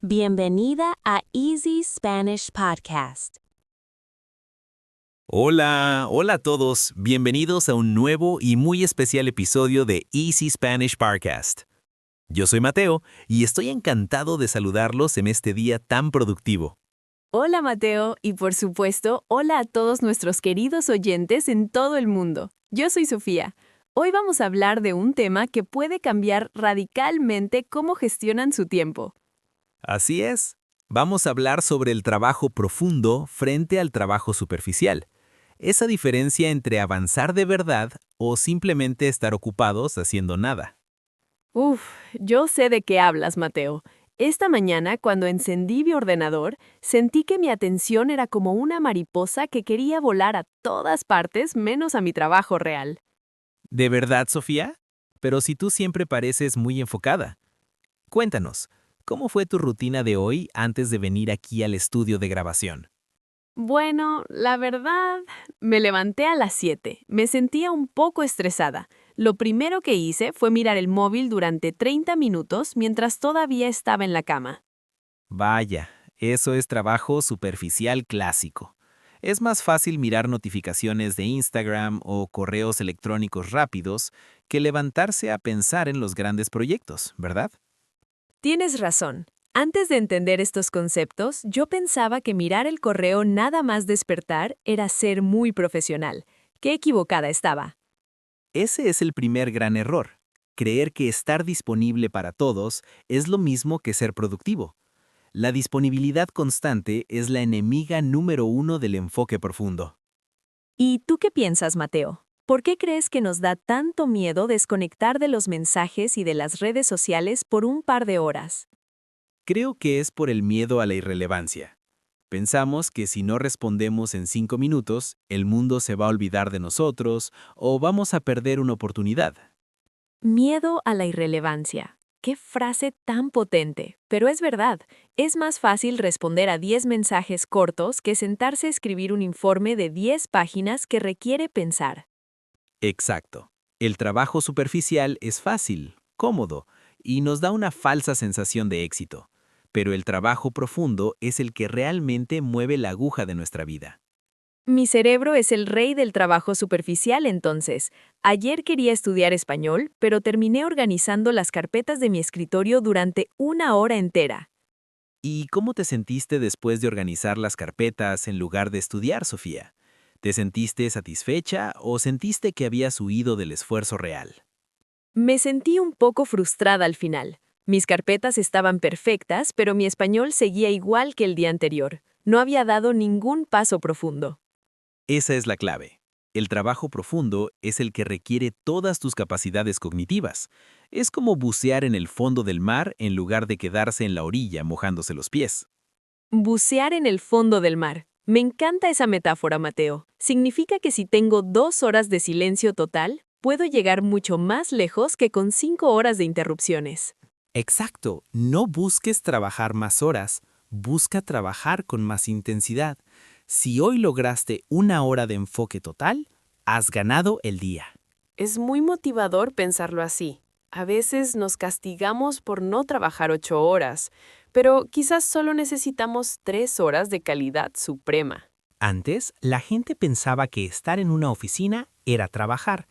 Bienvenida a Easy Spanish Podcast. Hola, hola a todos. Bienvenidos a un nuevo y muy especial episodio de Easy Spanish Podcast. Yo soy Mateo y estoy encantado de saludarlos en este día tan productivo. Hola Mateo y por supuesto, hola a todos nuestros queridos oyentes en todo el mundo. Yo soy Sofía. Hoy vamos a hablar de un tema que puede cambiar radicalmente cómo gestionan su tiempo. Así es, vamos a hablar sobre el trabajo profundo frente al trabajo superficial. Esa diferencia entre avanzar de verdad o simplemente estar ocupados haciendo nada. Uf, yo sé de qué hablas, Mateo. Esta mañana, cuando encendí mi ordenador, sentí que mi atención era como una mariposa que quería volar a todas partes menos a mi trabajo real. ¿De verdad, Sofía? Pero si tú siempre pareces muy enfocada. Cuéntanos, ¿cómo fue tu rutina de hoy antes de venir aquí al estudio de grabación? Bueno, la verdad, me levanté a las 7. Me sentía un poco estresada. Lo primero que hice fue mirar el móvil durante 30 minutos mientras todavía estaba en la cama. Vaya, eso es trabajo superficial clásico. Es más fácil mirar notificaciones de Instagram o correos electrónicos rápidos que levantarse a pensar en los grandes proyectos, ¿verdad? Tienes razón. Antes de entender estos conceptos, yo pensaba que mirar el correo nada más despertar era ser muy profesional. Qué equivocada estaba. Ese es el primer gran error. Creer que estar disponible para todos es lo mismo que ser productivo. La disponibilidad constante es la enemiga número uno del enfoque profundo. ¿Y tú qué piensas, Mateo? ¿Por qué crees que nos da tanto miedo desconectar de los mensajes y de las redes sociales por un par de horas? Creo que es por el miedo a la irrelevancia. Pensamos que si no respondemos en 5 minutos, el mundo se va a olvidar de nosotros o vamos a perder una oportunidad. Miedo a la irrelevancia. Qué frase tan potente, pero es verdad. Es más fácil responder a 10 mensajes cortos que sentarse a escribir un informe de 10 páginas que requiere pensar. Exacto. El trabajo superficial es fácil, cómodo y nos da una falsa sensación de éxito. Pero el trabajo profundo es el que realmente mueve la aguja de nuestra vida. Mi cerebro es el rey del trabajo superficial entonces. Ayer quería estudiar español, pero terminé organizando las carpetas de mi escritorio durante una hora entera. ¿Y cómo te sentiste después de organizar las carpetas en lugar de estudiar, Sofía? ¿Te sentiste satisfecha o sentiste que habías huido del esfuerzo real? Me sentí un poco frustrada al final. Mis carpetas estaban perfectas, pero mi español seguía igual que el día anterior. No había dado ningún paso profundo. Esa es la clave. El trabajo profundo es el que requiere todas tus capacidades cognitivas. Es como bucear en el fondo del mar en lugar de quedarse en la orilla mojándose los pies. Bucear en el fondo del mar. Me encanta esa metáfora, Mateo. Significa que si tengo 2 horas de silencio total, puedo llegar mucho más lejos que con 5 horas de interrupciones. Exacto, no busques trabajar más horas, busca trabajar con más intensidad. Si hoy lograste una hora de enfoque total, has ganado el día. Es muy motivador pensarlo así. A veces nos castigamos por no trabajar 8 horas, pero quizás solo necesitamos 3 horas de calidad suprema. Antes, la gente pensaba que estar en una oficina era trabajar.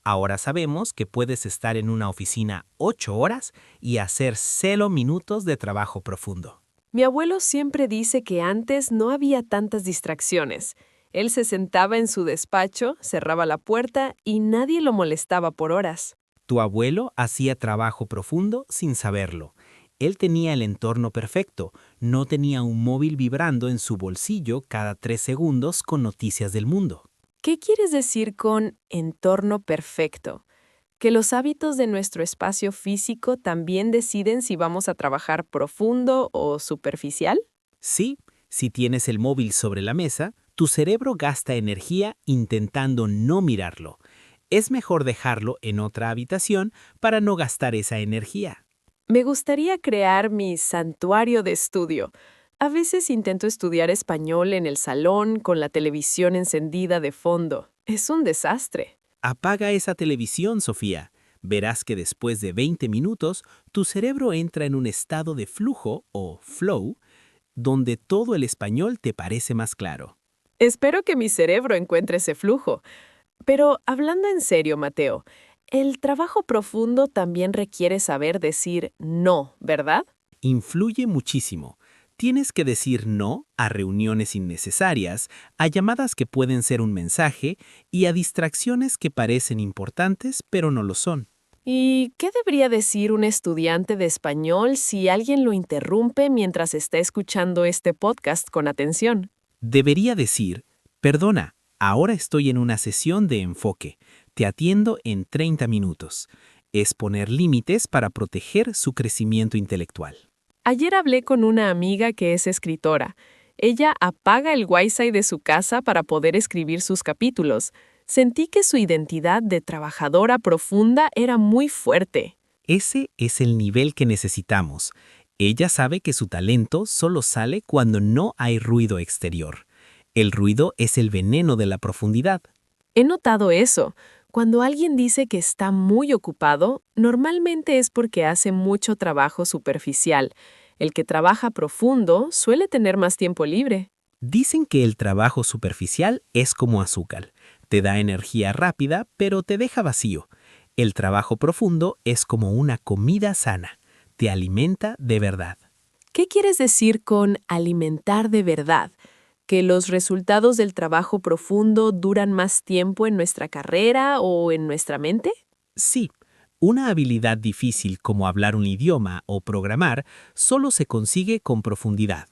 Ahora sabemos que puedes estar en una oficina 8 horas y hacer 0 minutos de trabajo profundo. Mi abuelo siempre dice que antes no había tantas distracciones. Él se sentaba en su despacho, cerraba la puerta y nadie lo molestaba por horas. Tu abuelo hacía trabajo profundo sin saberlo. Él tenía el entorno perfecto, no tenía un móvil vibrando en su bolsillo cada 3 segundos con noticias del mundo. ¿Qué quieres decir con entorno perfecto? ¿Que los hábitos de nuestro espacio físico también deciden si vamos a trabajar profundo o superficial? Sí, si tienes el móvil sobre la mesa, tu cerebro gasta energía intentando no mirarlo. Es mejor dejarlo en otra habitación para no gastar esa energía. Me gustaría crear mi santuario de estudio. A veces intento estudiar español en el salón con la televisión encendida de fondo. Es un desastre. Apaga esa televisión, Sofía. Verás que después de 20 minutos, tu cerebro entra en un estado de flujo o flow, donde todo el español te parece más claro. Espero que mi cerebro encuentre ese flujo. Pero hablando en serio, Mateo, el trabajo profundo también requiere saber decir no, ¿verdad? Influye muchísimo. Tienes que decir no a reuniones innecesarias, a llamadas que pueden ser un mensaje y a distracciones que parecen importantes pero no lo son. ¿Y qué debería decir un estudiante de español si alguien lo interrumpe mientras está escuchando este podcast con atención? Debería decir, perdona, ahora estoy en una sesión de enfoque, te atiendo en 30 minutos. Es poner límites para proteger su crecimiento intelectual. Ayer hablé con una amiga que es escritora. Ella apaga el Wi-Fi de su casa para poder escribir sus capítulos. Sentí que su identidad de trabajadora profunda era muy fuerte. Ese es el nivel que necesitamos. Ella sabe que su talento solo sale cuando no hay ruido exterior. El ruido es el veneno de la profundidad. He notado eso. Cuando alguien dice que está muy ocupado, normalmente es porque hace mucho trabajo superficial. El que trabaja profundo suele tener más tiempo libre. Dicen que el trabajo superficial es como azúcar. Te da energía rápida, pero te deja vacío. El trabajo profundo es como una comida sana. Te alimenta de verdad. ¿Qué quieres decir con alimentar de verdad? ¿Que los resultados del trabajo profundo duran más tiempo en nuestra carrera o en nuestra mente? Sí, una habilidad difícil como hablar un idioma o programar solo se consigue con profundidad.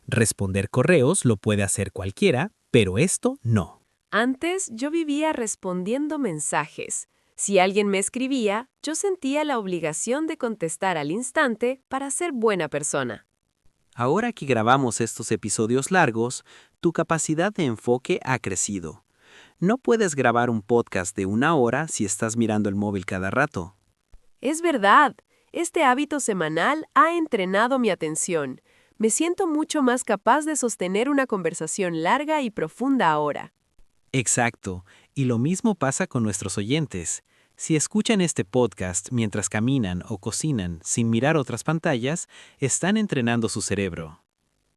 Responder correos lo puede hacer cualquiera, pero esto no. Antes yo vivía respondiendo mensajes. Si alguien me escribía, yo sentía la obligación de contestar al instante para ser buena persona. Ahora que grabamos estos episodios largos, tu capacidad de enfoque ha crecido. No puedes grabar un podcast de 1 hora si estás mirando el móvil cada rato. Es verdad, este hábito semanal ha entrenado mi atención. Me siento mucho más capaz de sostener una conversación larga y profunda ahora. Exacto, y lo mismo pasa con nuestros oyentes. Si escuchan este podcast mientras caminan o cocinan sin mirar otras pantallas, están entrenando su cerebro.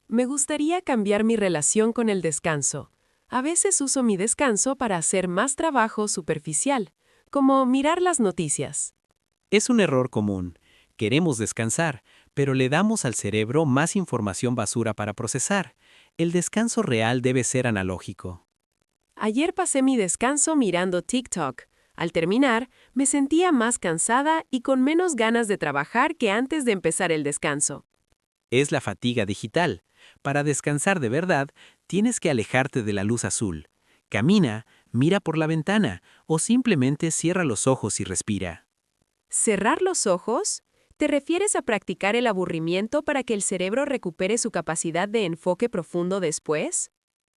Me gustaría cambiar mi relación con el descanso. A veces uso mi descanso para hacer más trabajo superficial, como mirar las noticias. Es un error común. Queremos descansar, pero le damos al cerebro más información basura para procesar. El descanso real debe ser analógico. Ayer pasé mi descanso mirando TikTok. Al terminar, me sentía más cansada y con menos ganas de trabajar que antes de empezar el descanso. Es la fatiga digital. Para descansar de verdad, tienes que alejarte de la luz azul. Camina, mira por la ventana o simplemente cierra los ojos y respira. ¿Cerrar los ojos? ¿Te refieres a practicar el aburrimiento para que el cerebro recupere su capacidad de enfoque profundo después?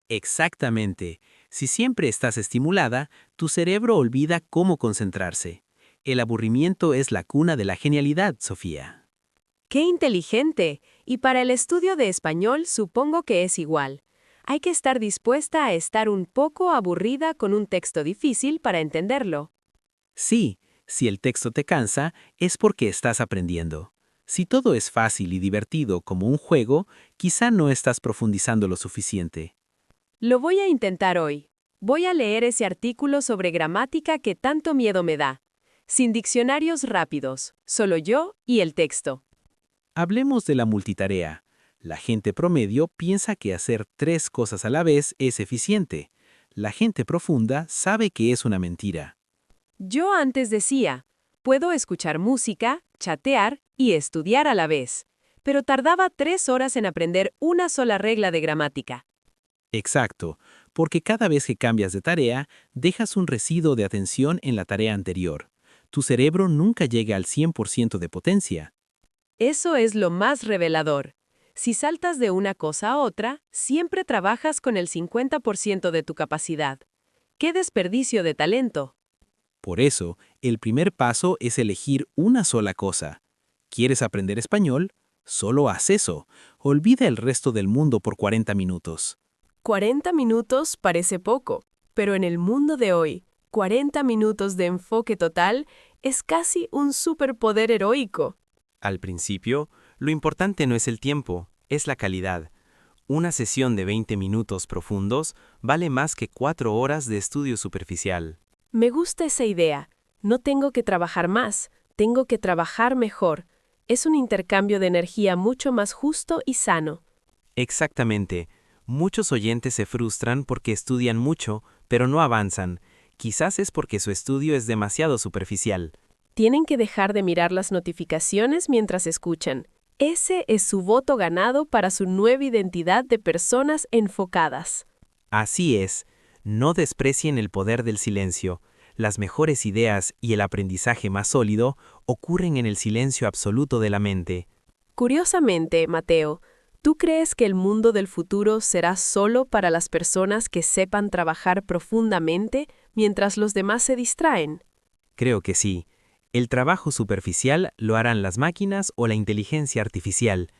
Exactamente. Si siempre estás estimulada, tu cerebro olvida cómo concentrarse. El aburrimiento es la cuna de la genialidad, Sofía. ¡Qué inteligente! Y para el estudio de español supongo que es igual. Hay que estar dispuesta a estar un poco aburrida con un texto difícil para entenderlo. Sí, si el texto te cansa, es porque estás aprendiendo. Si todo es fácil y divertido como un juego, quizá no estás profundizando lo suficiente. Lo voy a intentar hoy. Voy a leer ese artículo sobre gramática que tanto miedo me da. Sin diccionarios rápidos, solo yo y el texto. Hablemos de la multitarea. La gente promedio piensa que hacer 3 cosas a la vez es eficiente. La gente profunda sabe que es una mentira. Yo antes decía, puedo escuchar música, chatear y estudiar a la vez, pero tardaba 3 horas en aprender una sola regla de gramática. Exacto, porque cada vez que cambias de tarea, dejas un residuo de atención en la tarea anterior. Tu cerebro nunca llega al 100% de potencia. Eso es lo más revelador. Si saltas de una cosa a otra, siempre trabajas con el 50% de tu capacidad. ¡Qué desperdicio de talento! Por eso, el primer paso es elegir una sola cosa. ¿Quieres aprender español? Solo haz eso. Olvida el resto del mundo por 40 minutos. 40 minutos parece poco, pero en el mundo de hoy, 40 minutos de enfoque total Es casi un superpoder heroico. Al principio, lo importante no es el tiempo, es la calidad. Una sesión de 20 minutos profundos vale más que 4 horas de estudio superficial. Me gusta esa idea. No tengo que trabajar más, tengo que trabajar mejor. Es un intercambio de energía mucho más justo y sano. Exactamente. Muchos oyentes se frustran porque estudian mucho, pero no avanzan. Quizás es porque su estudio es demasiado superficial. Tienen que dejar de mirar las notificaciones mientras escuchan. Ese es su voto ganado para su nueva identidad de personas enfocadas. Así es. No desprecien el poder del silencio. Las mejores ideas y el aprendizaje más sólido ocurren en el silencio absoluto de la mente. Curiosamente, Mateo, ¿tú crees que el mundo del futuro será solo para las personas que sepan trabajar profundamente mientras los demás se distraen? Creo que sí. El trabajo superficial lo harán las máquinas o la inteligencia artificial.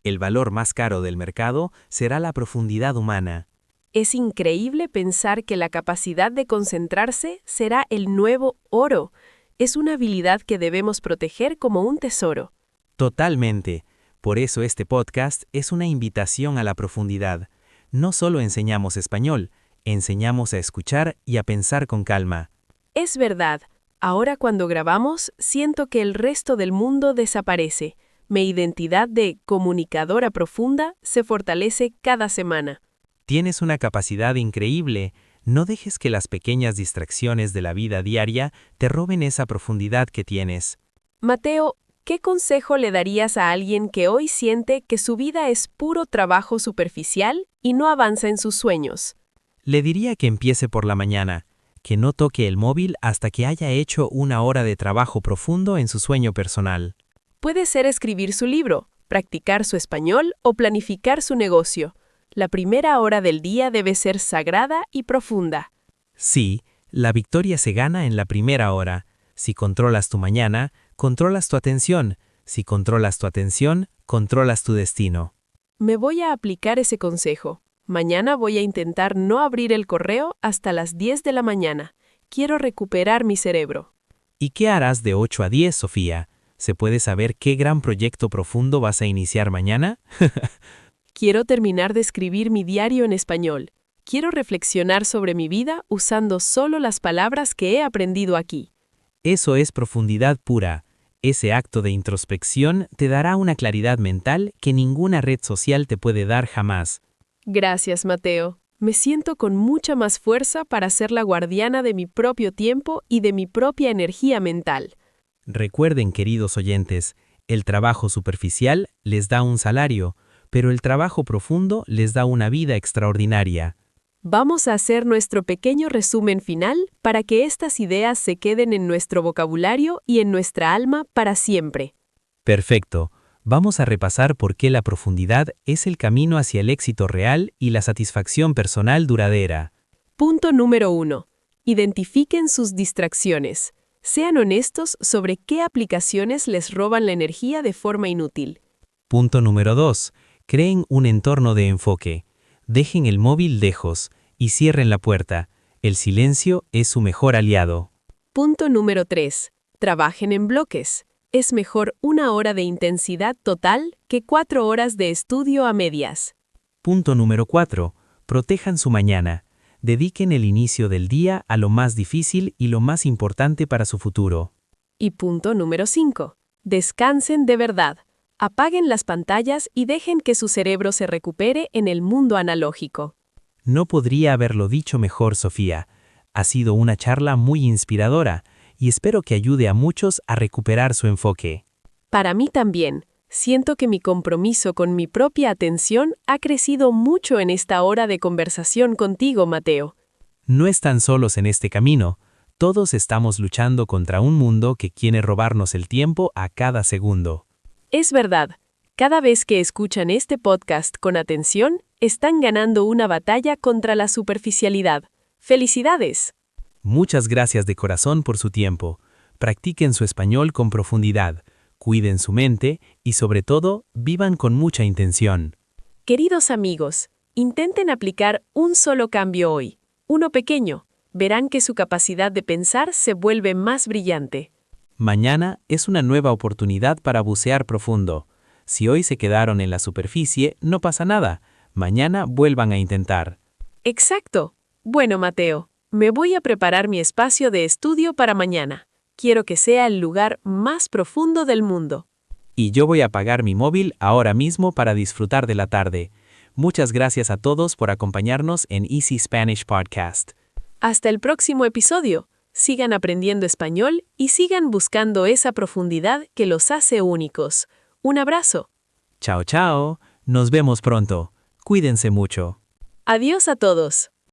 El valor más caro del mercado será la profundidad humana. Es increíble pensar que la capacidad de concentrarse será el nuevo oro. Es una habilidad que debemos proteger como un tesoro. Totalmente. Por eso este podcast es una invitación a la profundidad. No solo enseñamos español, enseñamos a escuchar y a pensar con calma. Es verdad. Ahora cuando grabamos, siento que el resto del mundo desaparece. Mi identidad de comunicadora profunda se fortalece cada semana. Tienes una capacidad increíble. No dejes que las pequeñas distracciones de la vida diaria te roben esa profundidad que tienes. Mateo, ¿qué consejo le darías a alguien que hoy siente que su vida es puro trabajo superficial y no avanza en sus sueños? Le diría que empiece por la mañana, que no toque el móvil hasta que haya hecho 1 hora de trabajo profundo en su sueño personal. Puede ser escribir su libro, practicar su español o planificar su negocio. La primera hora del día debe ser sagrada y profunda. Sí, la victoria se gana en la primera hora. Si controlas tu mañana, controlas tu atención. Si controlas tu atención, controlas tu destino. Me voy a aplicar ese consejo. Mañana voy a intentar no abrir el correo hasta las 10 de la mañana. Quiero recuperar mi cerebro. ¿Y qué harás de 8 a 10, Sofía? ¿Se puede saber qué gran proyecto profundo vas a iniciar mañana? Quiero terminar de escribir mi diario en español. Quiero reflexionar sobre mi vida usando solo las palabras que he aprendido aquí. Eso es profundidad pura. Ese acto de introspección te dará una claridad mental que ninguna red social te puede dar jamás. Gracias, Mateo. Me siento con mucha más fuerza para ser la guardiana de mi propio tiempo y de mi propia energía mental. Recuerden, queridos oyentes, el trabajo superficial les da un salario, pero el trabajo profundo les da una vida extraordinaria. Vamos a hacer nuestro pequeño resumen final para que estas ideas se queden en nuestro vocabulario y en nuestra alma para siempre. Perfecto. Vamos a repasar por qué la profundidad es el camino hacia el éxito real y la satisfacción personal duradera. Punto número 1. Identifiquen sus distracciones. Sean honestos sobre qué aplicaciones les roban la energía de forma inútil. Punto número 2. Creen un entorno de enfoque. Dejen el móvil lejos y cierren la puerta. El silencio es su mejor aliado. Punto número 3. Trabajen en bloques. Es mejor 1 hora de intensidad total que 4 horas de estudio a medias. Punto número 4. Protejan su mañana. Dediquen el inicio del día a lo más difícil y lo más importante para su futuro. Y punto número 5. Descansen de verdad. Apaguen las pantallas y dejen que su cerebro se recupere en el mundo analógico. No podría haberlo dicho mejor, Sofía. Ha sido una charla muy inspiradora y espero que ayude a muchos a recuperar su enfoque. Para mí también. Siento que mi compromiso con mi propia atención ha crecido mucho en esta hora de conversación contigo, Mateo. No están solos en este camino. Todos estamos luchando contra un mundo que quiere robarnos el tiempo a cada segundo. Es verdad. Cada vez que escuchan este podcast con atención, están ganando una batalla contra la superficialidad. ¡Felicidades! Muchas gracias de corazón por su tiempo. Practiquen su español con profundidad, cuiden su mente y sobre todo, vivan con mucha intención. Queridos amigos, intenten aplicar un solo cambio hoy, uno pequeño. Verán que su capacidad de pensar se vuelve más brillante. Mañana es una nueva oportunidad para bucear profundo. Si hoy se quedaron en la superficie, no pasa nada. Mañana vuelvan a intentar. Exacto. Bueno, Mateo, me voy a preparar mi espacio de estudio para mañana. Quiero que sea el lugar más profundo del mundo. Y yo voy a apagar mi móvil ahora mismo para disfrutar de la tarde. Muchas gracias a todos por acompañarnos en Easy Spanish Podcast. Hasta el próximo episodio. Sigan aprendiendo español y sigan buscando esa profundidad que los hace únicos. Un abrazo. Chao, chao. Nos vemos pronto. Cuídense mucho. Adiós a todos.